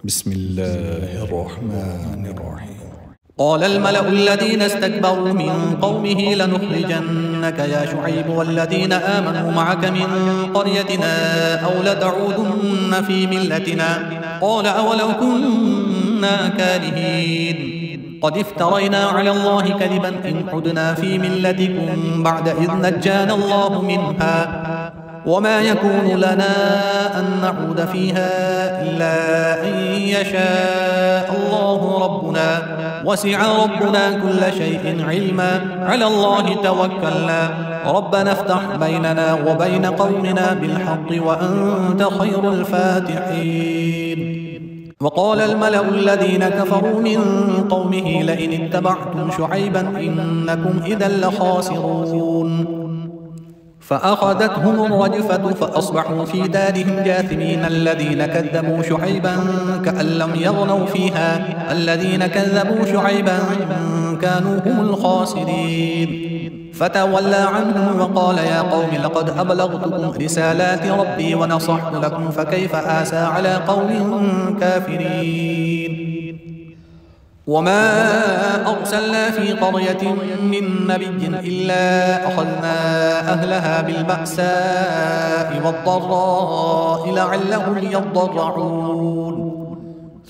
بسم الله الرحمن الرحيم. قال الملأ الذين استكبروا من قومه لنخرجنك يا شعيب والذين آمنوا معك من قريتنا أو لتعودن في ملتنا. قال أولو كنا كارهين قد افترينا على الله كذبا إن عدنا في ملتكم بعد إذ نجانا الله منها وما يكون لنا أن نعود فيها إلا أن يشاء الله ربنا وسع ربنا كل شيء علما على الله توكلنا ربنا افتح بيننا وبين قومنا بالحق وأنت خير الفاتحين. وقال الملأ الذين كفروا من قومه لئن اتبعتم شعيبا إنكم إذا لخاسرون. فأخذتهم الرجفة فأصبحوا في دارهم جاثمين. الذين كذبوا شعيبا كأن لم يغنوا فيها الذين كذبوا شعيبا كانوا هم الخاسرين. فتولى عنهم وقال يا قوم لقد أبلغتكم رسالات ربي ونصحت لكم فكيف آسى على قوم كافرين. وما أرسلنا في قرية من نبي إلا أخذنا أهلها بالبأساء والضراء لعلهم يضرعون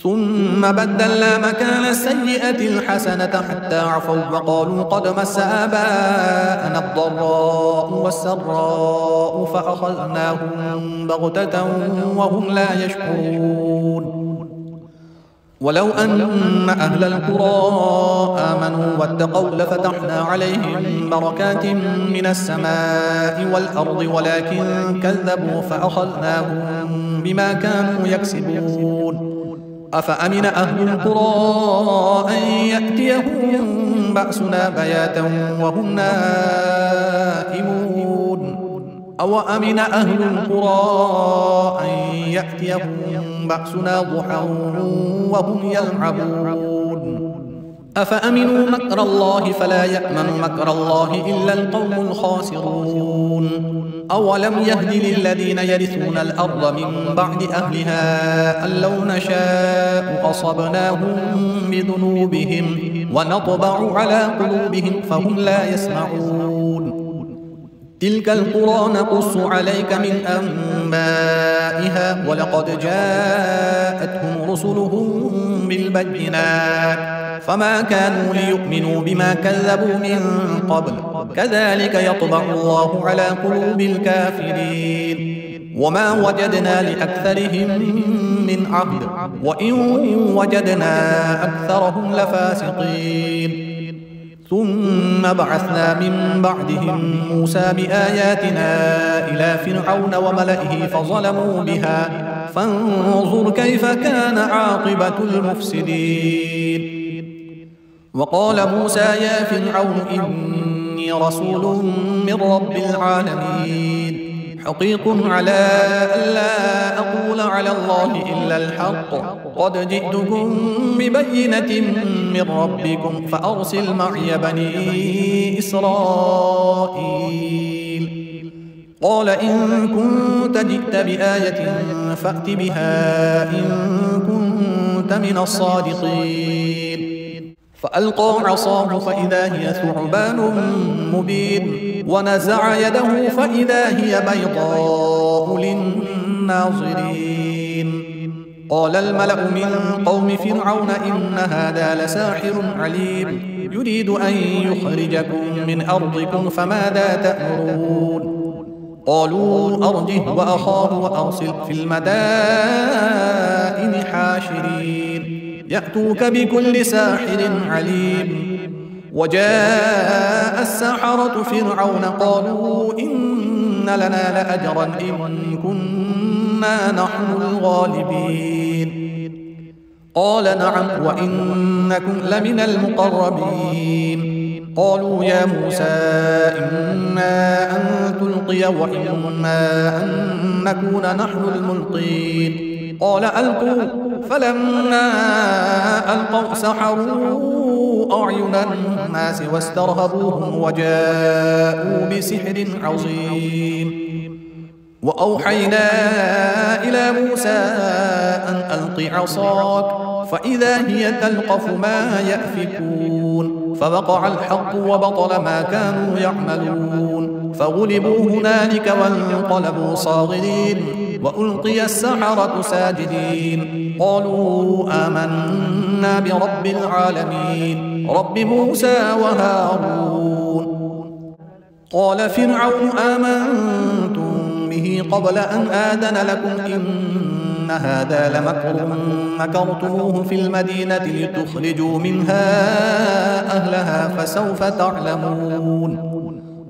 ثم بدلنا مكان السيئة الحسنة حتى عفوا وقالوا قد مس آباءنا الضراء والسراء فأخذناهم بغتة وهم لا يشعرون. ولو أن أهل القرى آمنوا واتقوا لفتحنا عليهم بركات من السماء والأرض ولكن كذبوا فأخذناهم بما كانوا يكسبون. أفأمن أهل القرى أن يأتيهم بأسنا بياتا وهم نائمون أو أمن أهل القرى أن يأتيهم بأسنا ضحى وهم يلعبون. أفأمنوا مكر الله فلا يأمن مكر الله إلا القوم الخاسرون. أولم يهد للذين يرثون الأرض من بعد أهلها أن لو نشاء أصبناهم بذنوبهم ونطبع على قلوبهم فهم لا يسمعون. تلك القرى نقص عليك من أنبائها ولقد جاءتهم رسلهم بالبينات فما كانوا ليؤمنوا بما كذبوا من قبل كذلك يطبع الله على قلوب الكافرين. وما وجدنا لأكثرهم من عهد وإن وجدنا أكثرهم لفاسقين. ثم بعثنا من بعدهم موسى بآياتنا إلى فرعون وملئه فظلموا بها فانظر كيف كان عاقبة المفسدين. وقال موسى يا فرعون إني رسول من رب العالمين حقيق على ألا أقول على الله إلا الحق قد جئتكم ببينة من ربكم فأرسل معي بني إسرائيل. قال إن كنت جئت بآية فأت بها إن كنت من الصادقين. فألقى عصاه فإذا هي ثعبان مبين ونزع يده فإذا هي بيضاء للناظرين. قال الملأ من قوم فرعون إن هذا لساحر عليم يريد أن يخرجكم من أرضكم فماذا تأمرون. قالوا أرجه وأخاه وأرسل في المدائن حاشرين يأتوك بكل ساحر عليم. وجاء السحرة فرعون قالوا إن لنا لأجرا إن كنا نحن الغالبين. قال نعم وإنكم لمن المقربين. قالوا يا موسى إما أن تلقي وإما أن نكون نحن الملقين. قال ألقوا فلما ألقوا سحروا أعين الناس واسترهبوهم وجاءوا بسحر عظيم. وأوحينا إلى موسى أن ألق عصاك فإذا هي تلقف ما يأفكون فوقع الحق وبطل ما كانوا يعملون فغلبوا هنالك وانقلبوا صاغرين وألقي السحرة ساجدين قالوا آمنا برب العالمين رب موسى وهارون. قال فرعون آمنتم به قبل أن آذن لكم إن هذا لمكر مكرتموه في المدينة لتخرجوا منها أهلها فسوف تعلمون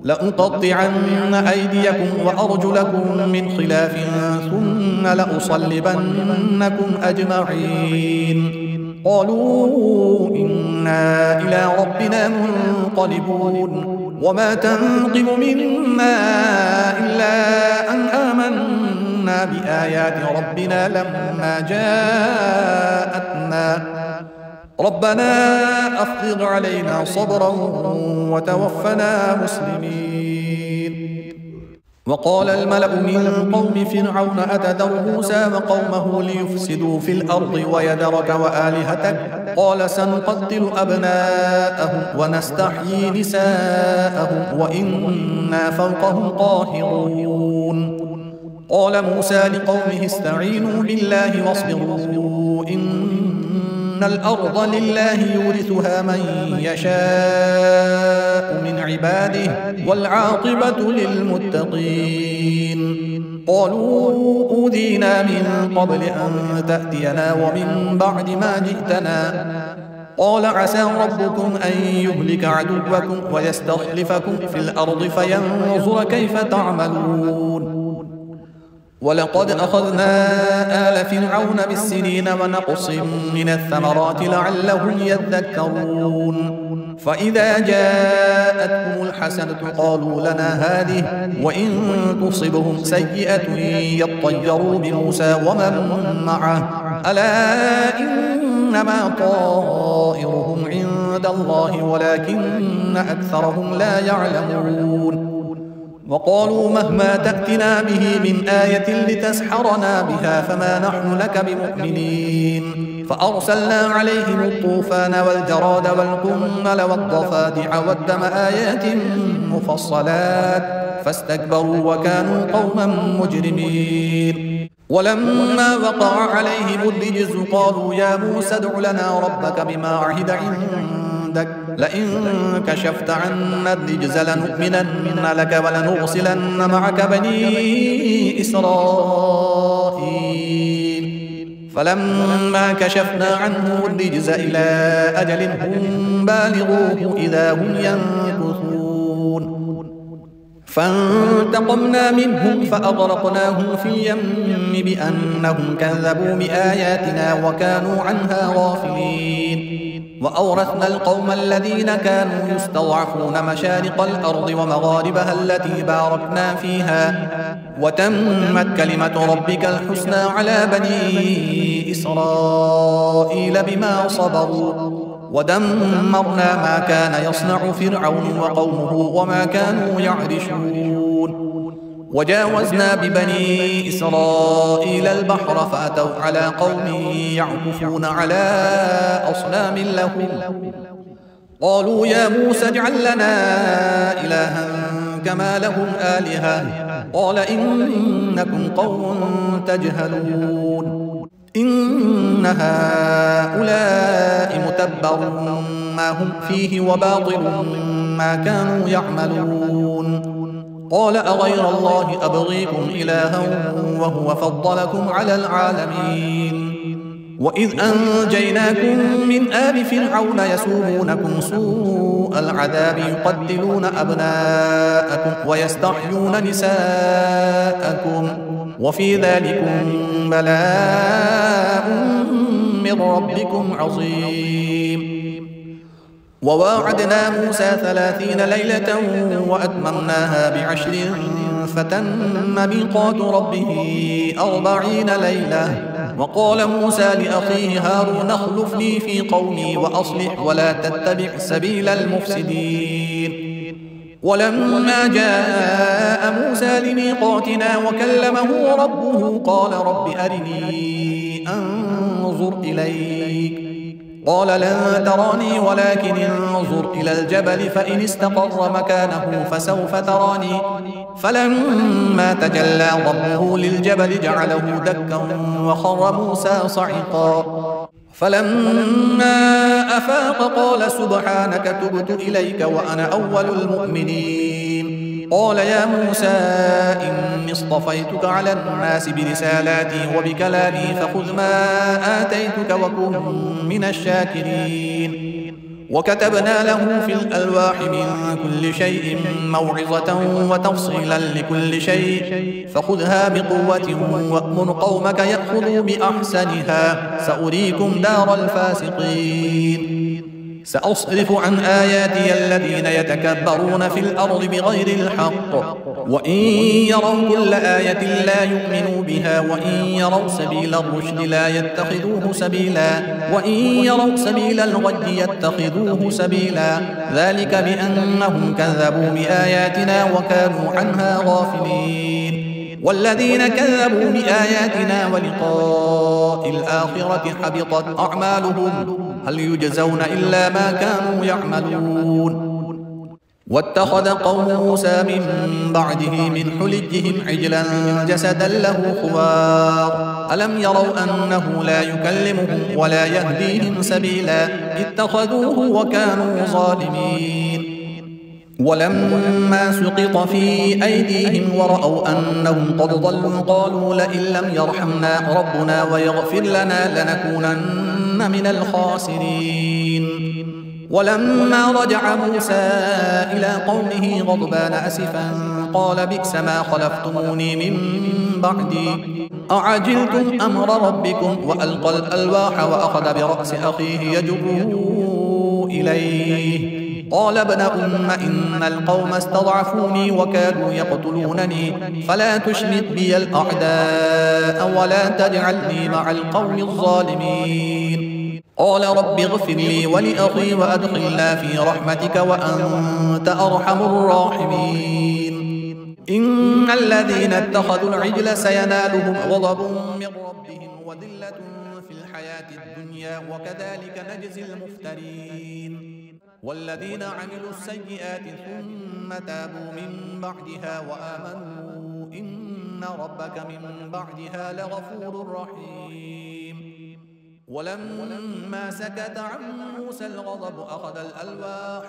لأقطعن أيديكم وأرجلكم من خلاف ثم لأصلبنكم أجمعين. قالوا إنا إلى ربنا منقلبون وما تنقم منا إلا أن آمنا بآيات ربنا لما جاءتنا ربنا أفرغ علينا صبرا وتوفنا مسلمين. وقال الملأ من قوم فرعون أتذر موسى وقومه ليفسدوا في الأرض ويذرك وآلهتك قال سنقتل أبناءهم ونستحيي نساءهم وإنا فوقهم قاهرون. قال موسى لقومه استعينوا بالله واصبروا إن الأرض لله يورثها من يشاء من عباده والعاقبة للمتقين. قالوا أوذينا من قبل أن تأتينا ومن بعد ما جئتنا قال عسى ربكم أن يهلك عدوكم ويستخلفكم في الأرض فينظر كيف تعملون. ولقد أخذنا آل فرعون بالسنين ونقص من الثمرات لعلهم يذكرون. فإذا جاءتهم الحسنة قالوا لنا هذه وإن تصبهم سيئة يطيروا بموسى ومن معه ألا إنما طائرهم عند الله ولكن أكثرهم لا يعلمون. وقالوا مهما تأتنا به من آية لتسحرنا بها فما نحن لك بمؤمنين. فأرسلنا عليهم الطوفان والجراد والقمل والضفادع والدم آيات مفصلات فاستكبروا وكانوا قوما مجرمين. ولما وقع عليهم الرجز قالوا يا موسى ادع لنا ربك بما عهد عندك لئن كشفت عنا الرجز لنؤمنن لك ولنرسلن معك بني إسرائيل. فلما كشفنا عنه الرجز إلى أجل هم بالغوه إذا هم ينكثون. فانتقمنا منهم فأغرقناهم في اليم بأنهم كذبوا بآياتنا وكانوا عنها غافلين. وأورثنا القوم الذين كانوا يستضعفون مشارق الأرض ومغاربها التي باركنا فيها وتمت كلمة ربك الحسنى على بني إسرائيل بما صبروا ودمرنا ما كان يصنع فرعون وقومه وما كانوا يعرشون. وجاوزنا ببني إسرائيل البحر فأتوا على قوم يعكفون على أصنام لهم قالوا يا موسى اجعل لنا إلها كما لهم آلهة قال إنكم قوم تجهلون. إن هؤلاء متبر ما هم فيه وباطل ما كانوا يعملون. قال أغير الله أبغيكم إلها وهو فضلكم على العالمين. وإذ أنجيناكم من آل فرعون يسومونكم سوء العذاب يقتلون أبناءكم ويستحيون نساءكم وفي ذلكم بلاء من ربكم عظيم. وواعدنا موسى 30 ليلة وأتممناها ب10 فتم ميقات ربه 40 ليلة. وقال موسى لأخيه هارون اخلفني في قومي وأصلح ولا تتبع سبيل المفسدين. ولما جاء موسى لميقاتنا وكلمه ربه قال رب أرني أنظر إليك قال لن تراني ولكن انظر إلى الجبل فإن استقر مكانه فسوف تراني فلما تجلى ربه للجبل جعله دكا وخر موسى صعقا فلما أفاق قال سبحانك تبت إليك وأنا أول المؤمنين قال يا موسى إني اصطفيتك على الناس برسالاتي وبكلامي فخذ ما آتيتك وكن من الشاكرين وكتبنا له في الألواح من كل شيء موعظة وتفصيلا لكل شيء فخذها بقوة وأمر قومك يأخذوا بأحسنها سأريكم دار الفاسقين سأصرف عن آياتي الذين يتكبرون في الأرض بغير الحق وإن يروا كل آية لا يؤمنوا بها وإن يروا سبيل الرشد لا يتخذوه سبيلا وإن يروا سبيل الغي يتخذوه سبيلا ذلك بأنهم كذبوا بآياتنا وكانوا عنها غافلين والذين كذبوا بآياتنا ولقاء الآخرة حبطت أعمالهم هل يجزون إلا ما كانوا يعملون واتخذ قوم موسى من بعده من حلجهم عجلا جسدا له خوار ألم يروا أنه لا يكلمهم ولا يهديهم سبيلا اتخذوه وكانوا ظالمين ولما سقط في أيديهم ورأوا أنهم قد ضلوا قالوا لئن لم يرحمنا ربنا ويغفر لنا لنكونن من الخاسرين ولما رجع موسى إلى قومه غضبان أسفا قال بئس ما خلفتموني من بعدي أعجلتم أمر ربكم وألقى الألواح وأخذ برأس أخيه يجره إليه قال ابن أم إن القوم استضعفوني وكادوا يقتلونني فلا تشمت بي الأعداء ولا تجعلني مع القوم الظالمين قال رب اغفر لي ولأخي وأدخلنا في رحمتك وأنت أرحم الراحمين إن الذين اتخذوا العجل سينالهم غضب من ربهم وذلة في الحياة الدنيا وكذلك نجزي المفترين والذين عملوا السيئات ثم تابوا من بعدها وآمنوا إن ربك من بعدها لغفور رحيم ولما سكت عن موسى الغضب أخذ الألواح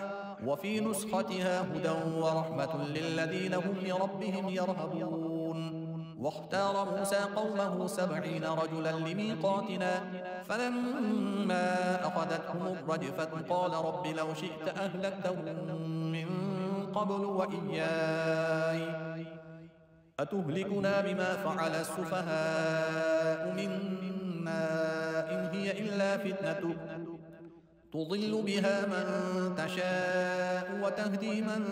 وفي نسختها هدى ورحمة للذين هم لربهم يرهبون واختار موسى قومه 70 رجلا لميقاتنا فلما أخذتهم الرجفة قال رب لو شئت أهلكتهم من قبل وإياي أتهلكنا بما فعل السفهاء منا إن هي إلا فتنتك تضل بها من تشاء وتهدي من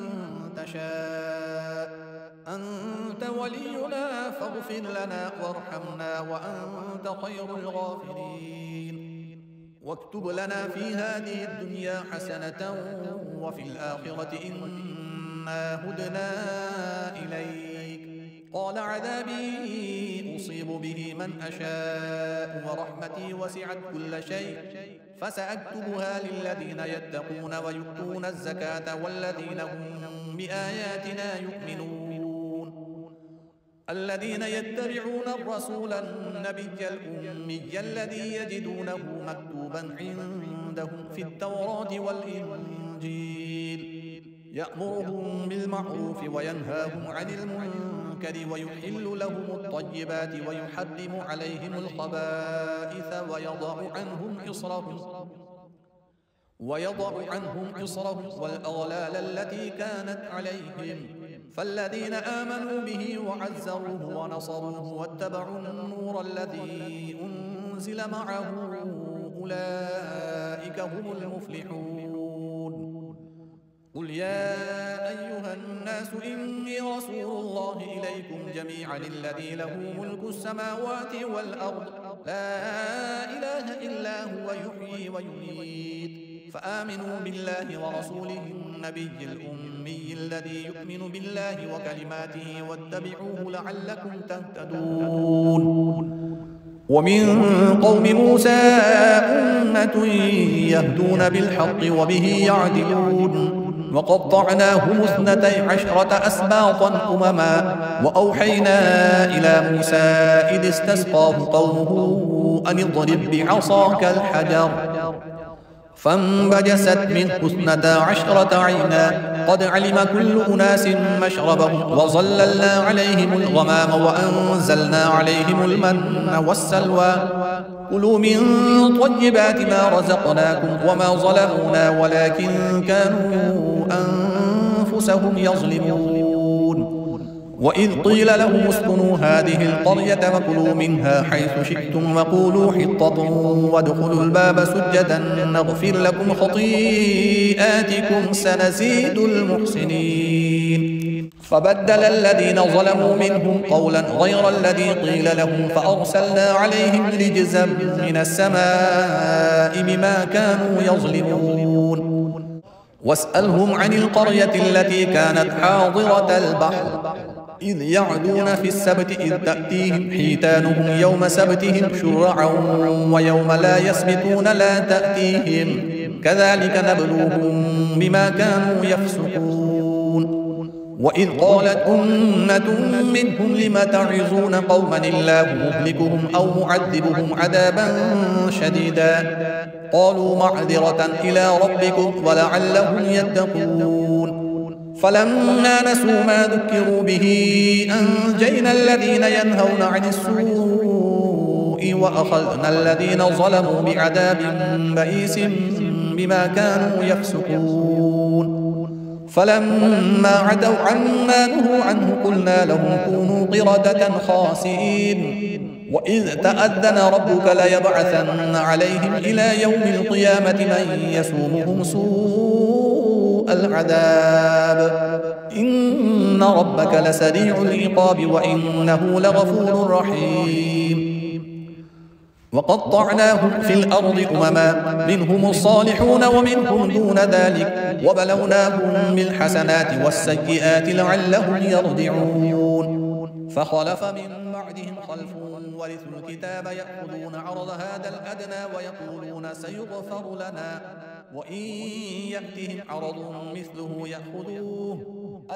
تشاء أنت ولينا فاغفر لنا وارحمنا وأنت خير الغافرين واكتب لنا في هذه الدنيا حسنة وفي الآخرة إنا هدنا إليك قال عذابي أصيب به من أشاء ورحمتي وسعت كل شيء فسأكتبها للذين يتقون ويؤتون الزكاة والذين هم بآياتنا يؤمنون الذين يتبعون الرسول النبي الأمي الذي يجدونه مكتوبا عندهم في التوراة والإنجيل يأمرهم بالمعروف وينهاهم عن المنكر ويحل لهم الطيبات ويحرم عليهم الخبائث ويضع عنهم إصرهم والأغلال التي كانت عليهم فالذين آمنوا به وعزروه ونصروه واتبعوا النور الذي أنزل معه أولئك هم المفلحون قل يا أيها الناس إني رسول الله إليكم جميعا الذي له ملك السماوات والأرض لا إله إلا هو يحيي ويميت فآمنوا بالله ورسوله النبي الأمي الذي يؤمن بالله وكلماته واتبعوه لعلكم تهتدون. ومن قوم موسى أمة يهدون بالحق وبه يعدلون. وقطعناهم 12 أسباطا أمما وأوحينا إلى موسى إذ استسقاه قومه أن اضرب بعصاك الحجر فانبجست منه 12 عينا قد علم كل أناس مشربهم وظللنا عليهم الغمام وأنزلنا عليهم المن والسلوى كلوا من طيبات ما رزقناكم وما ظلمونا ولكن كانوا أنفسهم يظلمون. وإذ قيل لهم اسكنوا هذه القرية وكلوا منها حيث شئتم وقولوا حطة وادخلوا الباب سجدا نغفر لكم خطيئاتكم سنزيد المحسنين. فبدل الذين ظلموا منهم قولا غير الذي قيل لهم فأرسلنا عليهم رجزا من السماء بما كانوا يظلمون. واسألهم عن القرية التي كانت حاضرة البحر إذ يعدون في السبت إذ تأتيهم حيتانهم يوم سبتهم شرعا ويوم لا يسبتون لا تأتيهم كذلك نبلوهم بما كانوا يفسقون. وإذ قالت أمة منهم لم تعظون قوما الله مهلكهم أو معذبهم عذابا شديدا قالوا معذرة إلى ربكم ولعلهم يتقون. فلما نسوا ما ذكروا به أنجينا الذين ينهون عن السوء وأخذنا الذين ظلموا بعذاب بئيس بما كانوا يفسقون. فلما عتوا عما نهوا عنه قلنا لهم كونوا قردة خاسئين. وإذ تأذن ربك ليبعثن عليهم إلى يوم القيامة من يسومهم سوء العذاب إن ربك لسريع العقاب وإنه لغفور رحيم. وقطعناهم في الأرض أمما منهم الصالحون ومنهم دون ذلك وبلوناهم بالحسنات والسيئات لعلهم يرجعون. فخلف من بعدهم خلف ورثوا الكتاب يأخذون عرض هذا الأدنى ويقولون سيغفر لنا وإن يأتهم عرض مثله يأخذوه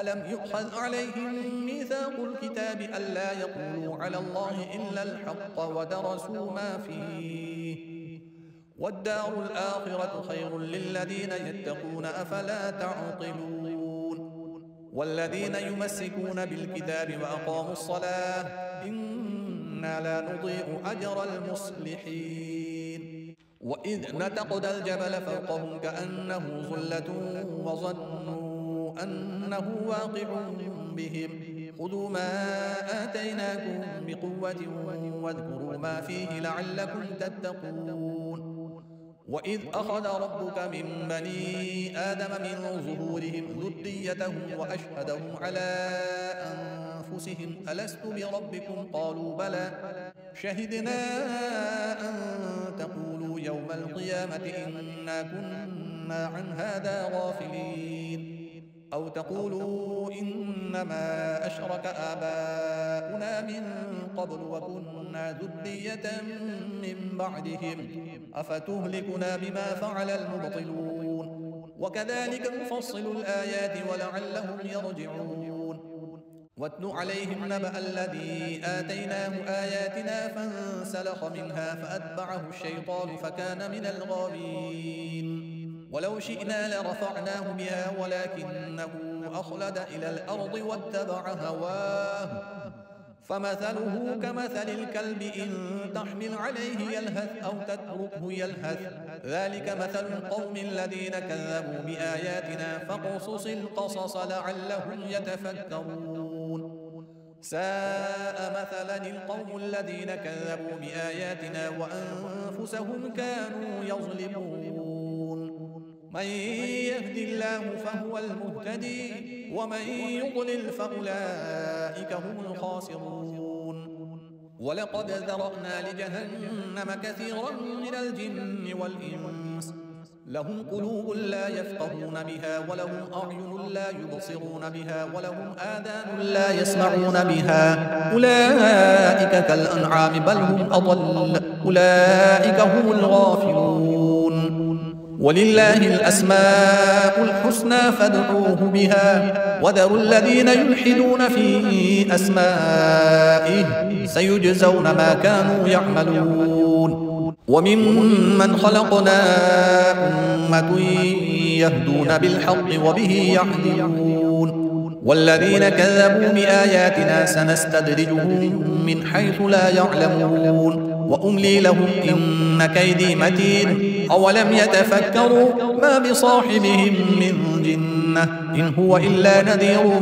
ألم يؤخذ عليهم ميثاق الكتاب ألا يقولوا على الله إلا الحق ودرسوا ما فيه والدار الآخرة خير للذين يتقون أفلا تعقلون. والذين يمسكون بالكتاب وأقاموا الصلاة إنا لا نضيع أجر المصلحين. وإذ نتقنا الجبل فوقهم كأنه ظلة وظنوا أنه واقع بهم خذوا ما آتيناكم بقوة واذكروا ما فيه لعلكم تتقون. وإذ أخذ ربك من بني آدم من ظهورهم ذريتهم وأشهدهم على أنفسهم ألست بربكم قالوا بلى شهدنا أن تقولوا يوم القيامة إنا كنا عن هذا غافلين أو تقولوا إنما أشرك آباؤنا من قبل وكنا ذرية من بعدهم أفتهلكنا بما فعل المبطلون وكذلك نفصل الآيات ولعلهم يرجعون. واتل عليهم نبأ الذي آتيناه آياتنا فانسلخ منها فأتبعه الشيطان فكان من الغاوين. ولو شئنا لرفعناه بها ولكنه أخلد إلى الأرض واتبع هواه فمثله كمثل الكلب إن تحمل عليه يلهث أو تتركه يلهث ذلك مثل القوم الذين كذبوا بآياتنا فاقصص القصص لعلهم يتفكرون. ساء مثلا القوم الذين كذبوا بآياتنا وأنفسهم كانوا يظلمون. من يهد الله فهو المهتدي ومن يضلل فأولئك هم الخاسرون. ولقد ذرأنا لجهنم كثيرا من الجن والإنس لهم قلوب لا يفقهون بها ولهم أعين لا يبصرون بها ولهم آذان لا يسمعون بها أولئك كالأنعام بل هم أضل أولئك هم الغافلون ولله الأسماء الحسنى فادعوه بها وذروا الذين يلحدون في أسمائه سيجزون ما كانوا يعملون وممن خلقنا أمة يهدون بالحق وبه يعدلون والذين كذبوا بآياتنا سنستدرجهم من حيث لا يعلمون وأملي لهم إن كيدي متين أولم يتفكروا ما بصاحبهم من جنة إن هو إلا نذير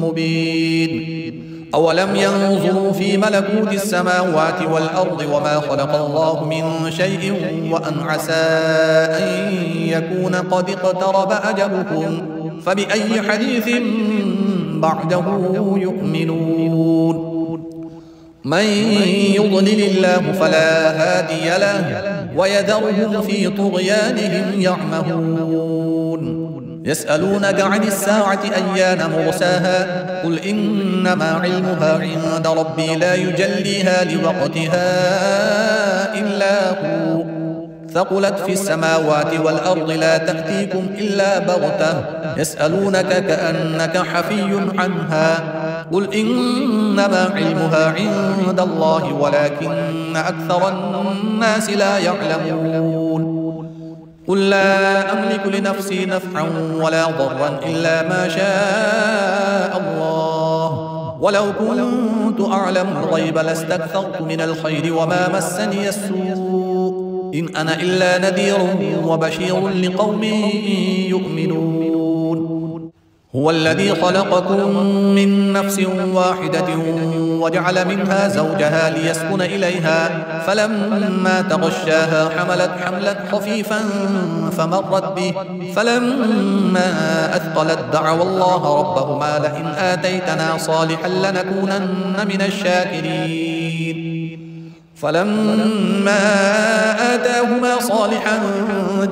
مبين أولم ينظروا في ملكوت السماوات والأرض وما خلق الله من شيء وأن عسى أن يكون قد اقترب أجلهم فبأي حديث بعده يؤمنون من يضلل الله فلا هادي له ويذرهم في طغيانهم يعمهون يسألونك عن الساعة أيان مرساها قل إنما علمها عند ربي لا يجليها لوقتها إلا هو ثقلت في السماوات والأرض لا تأتيكم إلا بغتة يسألونك كأنك حفي عنها قل إنما علمها عند الله ولكن أكثر الناس لا يعلمون قل لا أملك لنفسي نفعا ولا ضرا إلا ما شاء الله ولو كنت أعلم الغيب لاستكثرت من الخير وما مسني السوء إن أنا إلا نذير وبشير لقوم يؤمنون هو الذي خلقكم من نفس واحدة وجعل منها زوجها ليسكن إليها فلما تغشاها حملت حملا خفيفا فمرت به فلما أثقلت دعوا الله ربهما لئن آتيتنا صالحا لنكونن من الشاكرين فلما آتاهما صالحا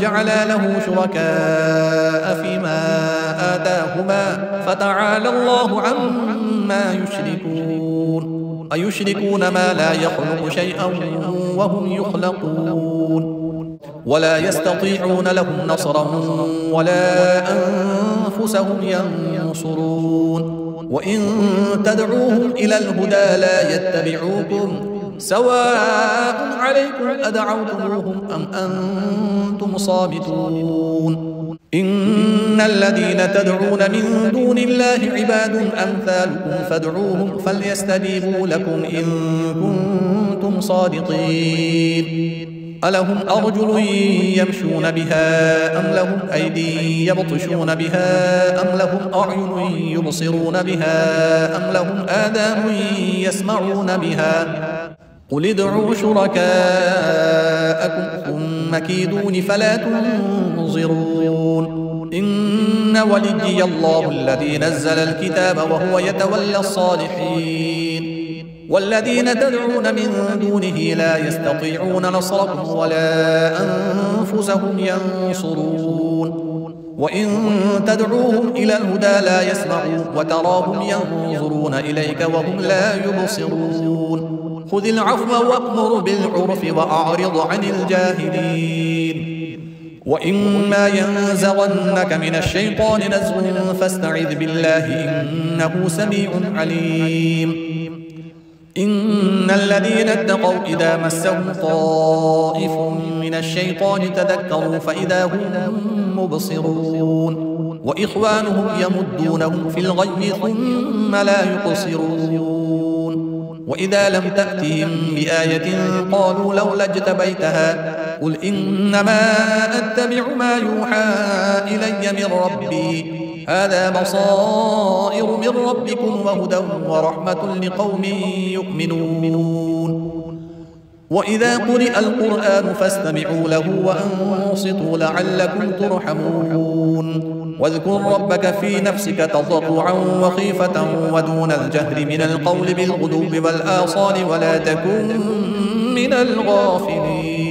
جعلا له شركاء فيما آتاهما فتعالى الله عما يشركون أيشركون ما لا يخلق شيئا وهم يخلقون ولا يستطيعون لهم نصرا ولا أنفسهم ينصرون وإن تدعوهم إلى الهدى لا يتبعوكم سواء عليكم أدعوتموهم أم أنتم صامتون إن الذين تدعون من دون الله عباد أمثالكم فادعوهم فليستجيبوا لكم إن كنتم صادقين ألهم أرجل يمشون بها أم لهم أيدي يبطشون بها أم لهم أعين يبصرون بها أم لهم آذان يسمعون بها قل ادعوا شركاءكم ثم كيدون فلا تنظرون إن وليي الله الذي نزل الكتاب وهو يتولى الصالحين والذين تدعون من دونه لا يستطيعون نصركم ولا أنفسهم ينصرون وإن تدعوهم إلى الهدى لا يسمعون وتراهم ينظرون إليك وهم لا يبصرون خذ العفو وأمر بالعرف وأعرض عن الجاهلين وإما ينزغنك من الشيطان نزغ فاستعذ بالله إنه سميع عليم إن الذين اتقوا إذا مسهم طائف من الشيطان تذكروا فإذا هم مبصرون وإخوانهم يمدونهم في الغي ثم لا يقصرون وإذا لم تأتهم بآية قالوا لولا اجتبيتها قل إنما أتبع ما يوحى إلي من ربي هذا بصائر من ربكم وهدى ورحمة لقوم يؤمنون وإذا قرئ القرآن فاستمعوا له وأنصتوا لعلكم ترحمون واذكر ربك في نفسك تضرعا وخيفة ودون الجهر من القول بالغدو والآصال ولا تكن من الغافلين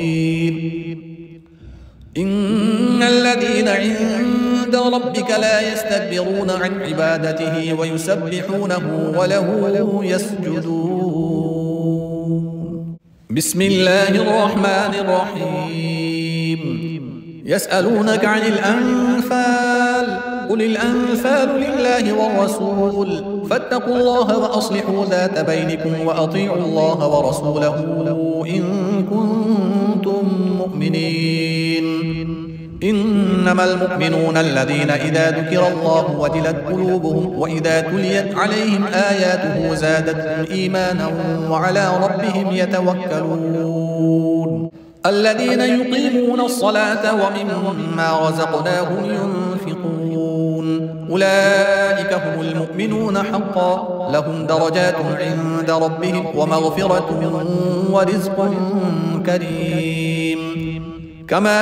إن الذين عند ربك لا يستكبرون عن عبادته ويسبحونه وله يسجدون. بسم الله الرحمن الرحيم. يسألونك عن الأنفال قل الأنفال لله والرسول فاتقوا الله وأصلحوا ذات بينكم وأطيعوا الله ورسوله إن كنتم مؤمنين. إنما المؤمنون الذين إذا ذكر الله وجلت قلوبهم وإذا تليت عليهم آياته زادتهم إيمانا وعلى ربهم يتوكلون. الذين يقيمون الصلاة ومما رزقناهم ينفقون أولئك هم المؤمنون حقا لهم درجات عند ربهم ومغفرة ورزق كريم. كما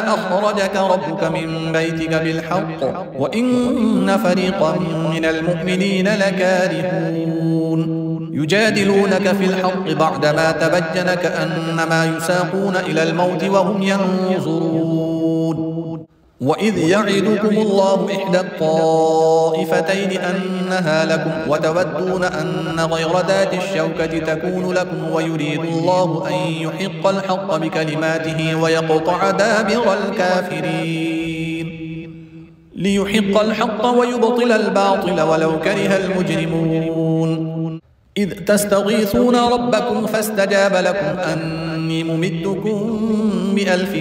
أخرجك ربك من بيتك بالحق وإن فريقا من المؤمنين لكارهون يجادلونك في الحق بعدما تبين كأنما يساقون إلى الموت وهم ينظرون. وإذ يعدكم الله إحدى الطائفتين أنها لكم وتودون أن غير ذات الشوكة تكون لكم ويريد الله أن يحق الحق بكلماته ويقطع دابر الكافرين ليحق الحق ويبطل الباطل ولو كره المجرمون. إذ تستغيثون ربكم فاستجاب لكم أني ممدكم ب1000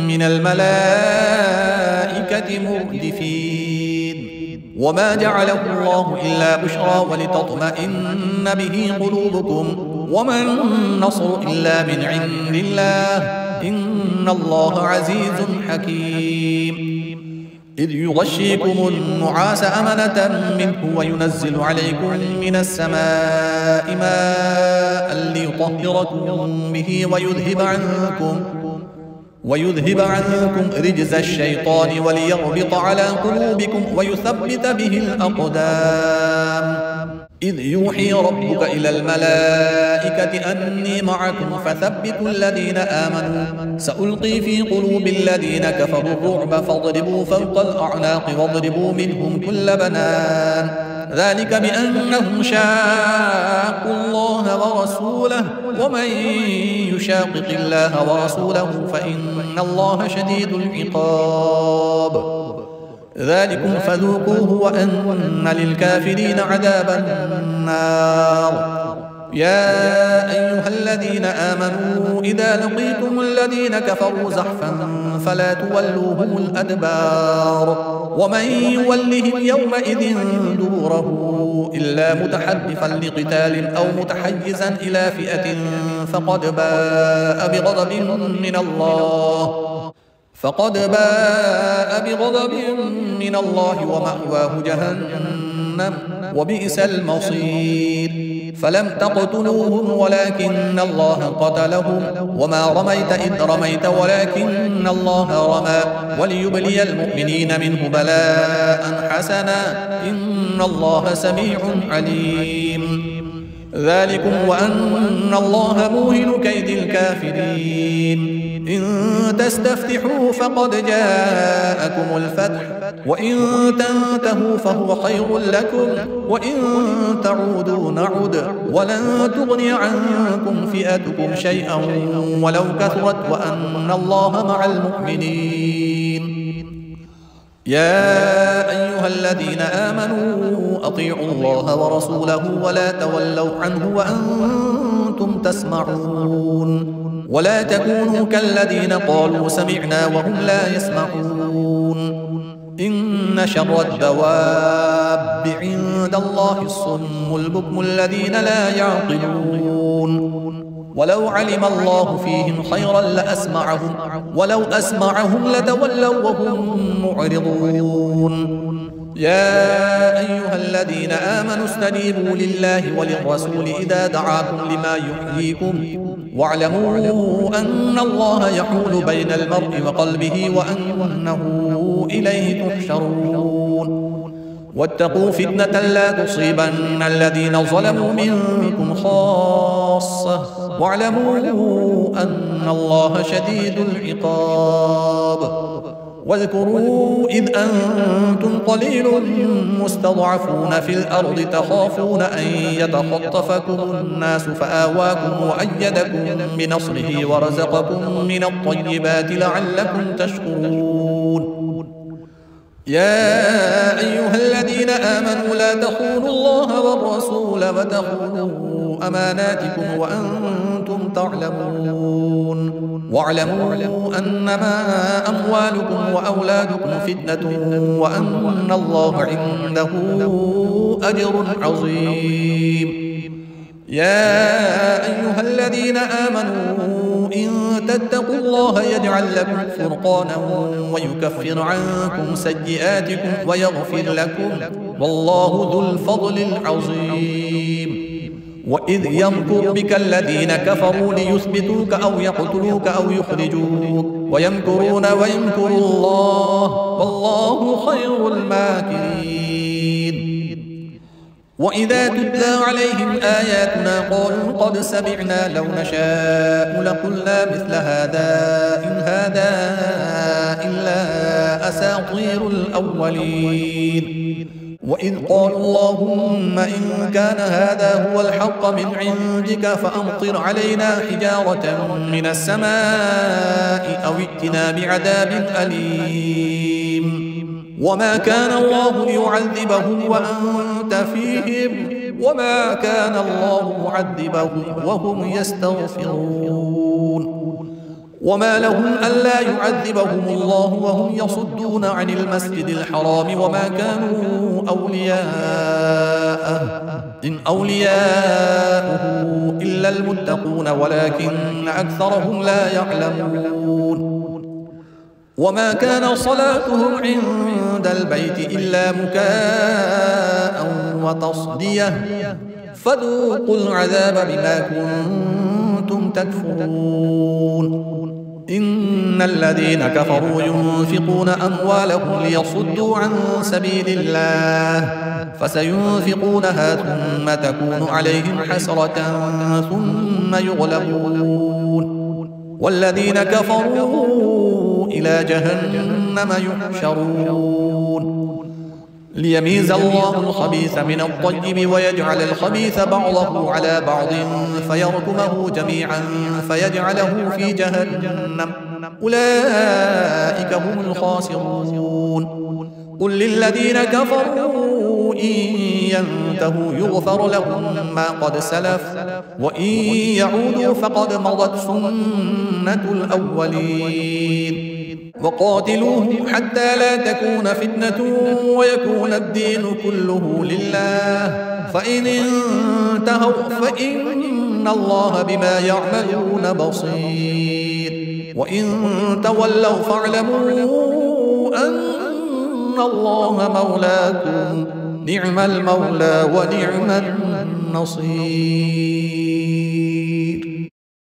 من الملائكة مردفين. وما جعله الله إلا بشرى ولتطمئن به قلوبكم وما النصر إلا من عند الله إن الله عزيز حكيم. إذ يغشيكم النعاس أمنة منه وينزل عليكم من السماء ماء ليطهركم به ويذهب عنكم رجز الشيطان وليربط على قلوبكم ويثبت به الأقدام. إذ يوحي ربك إلى الملائكة أني معكم فثبتوا الذين آمنوا سألقي في قلوب الذين كفروا الرعب فاضربوا فوق الأعناق واضربوا منهم كل بنان ذلك بأنهم شاقوا الله ورسوله ومن يشاقق الله ورسوله فإن الله شديد العقاب. ذلكم فذوقوه وأن للكافرين عذاب النار. يا أيها الذين آمنوا إذا لقيتم الذين كفروا زحفا فلا تولوهم الأدبار ومن يولهم يومئذ دبره إلا متحرفا لقتال أو متحيزا إلى فئة فقد باء بغضب من الله ومأواه جهنم وبئس المصير. فلم تقتلوهم ولكن الله قتلهم وما رميت إذ رميت ولكن الله رمى وليبلي المؤمنين منه بلاء حسنا إن الله سميع عليم. ذلكم وأن الله موهن كيد الكافرين. إن تستفتحوا فقد جاءكم الفتح وإن تنتهوا فهو خير لكم وإن تعودوا نعد ولن تغني عنكم فئتكم شيئا ولو كثرت وأن الله مع المؤمنين. يا أيها الذين آمنوا أطيعوا الله ورسوله ولا تولوا عنه وأنتم تسمعون ولا تكونوا كالذين قالوا سمعنا وهم لا يسمعون. إن شر الدواب عند الله الصم البكم الذين لا يعقلون. ولو علم الله فيهم خيرا لأسمعهم ولو أسمعهم لتولوا وهم معرضون. يا أيها الذين آمنوا استجيبوا لله وللرسول إذا دعاكم لما يحييكم واعلموا أن الله يحول بين المرء وقلبه وأنه إليه تحشرون. واتقوا فتنة لا تصيبن الذين ظلموا منكم خاصة واعلموا أن الله شديد العقاب. واذكروا إذ أنتم قليل مستضعفون في الأرض تخافون أن يتخطفكم الناس فآواكم وأيدكم بنصره ورزقكم من الطيبات لعلكم تشكرون. يا أيها الذين آمنوا لا تخونوا الله والرسول وتخونوا أماناتكم وأنتم تعلمون واعلموا أنما أموالكم وأولادكم فتنة وأن الله عنده أجر عظيم. يا أيها الذين آمنوا إن تتقوا الله يجعل لكم فرقانا ويكفر عنكم سيئاتكم ويغفر لكم والله ذو الفضل العظيم. وإذ يمكر بك الذين كفروا ليثبتوك أو يقتلوك أو يخرجوك ويمكرون ويمكر الله والله خير الماكرين. وإذا تتلى عليهم آياتنا قالوا قد سمعنا لو نشاء لقلنا مثل هذا إن هذا إلا أساطير الأولين. وإذ قالوا اللهم إن كان هذا هو الحق من عندك فأمطر علينا حجارة من السماء أو ائتنا بعذاب أليم. وما كان الله ليعذبهم وأنت فيهم وما كان الله معذبهم وهم يستغفرون. وما لهم ألا يعذبهم الله وهم يصدون عن المسجد الحرام وما كانوا أولياءه إن أولياؤه إلا المتقون ولكن أكثرهم لا يعلمون. وما كان صلاتهم عند البيت إلا مكاء وتصدية فذوقوا العذاب بما كنتم تكفرون. إن الذين كفروا ينفقون أموالهم ليصدوا عن سبيل الله فسينفقونها ثم تكون عليهم حسرة ثم يغلبون والذين كفروا إلى جهنم يحشرون. ليميز الله الخبيث من الطيب ويجعل الخبيث بعضه على بعض فيركمه جميعا فيجعله في جهنم أولئك هم الخاسرون. قل للذين كفروا إن ينتهوا يغفر لهم ما قد سلف وإن يعودوا فقد مضت سنة الأولين. وقاتلوهم حتى لا تكون فتنة ويكون الدين كله لله فإن انتهوا فإن الله بما يعملون بصير وإن تولوا فاعلموا أن الله مولاكم نعم المولى ونعم النصير.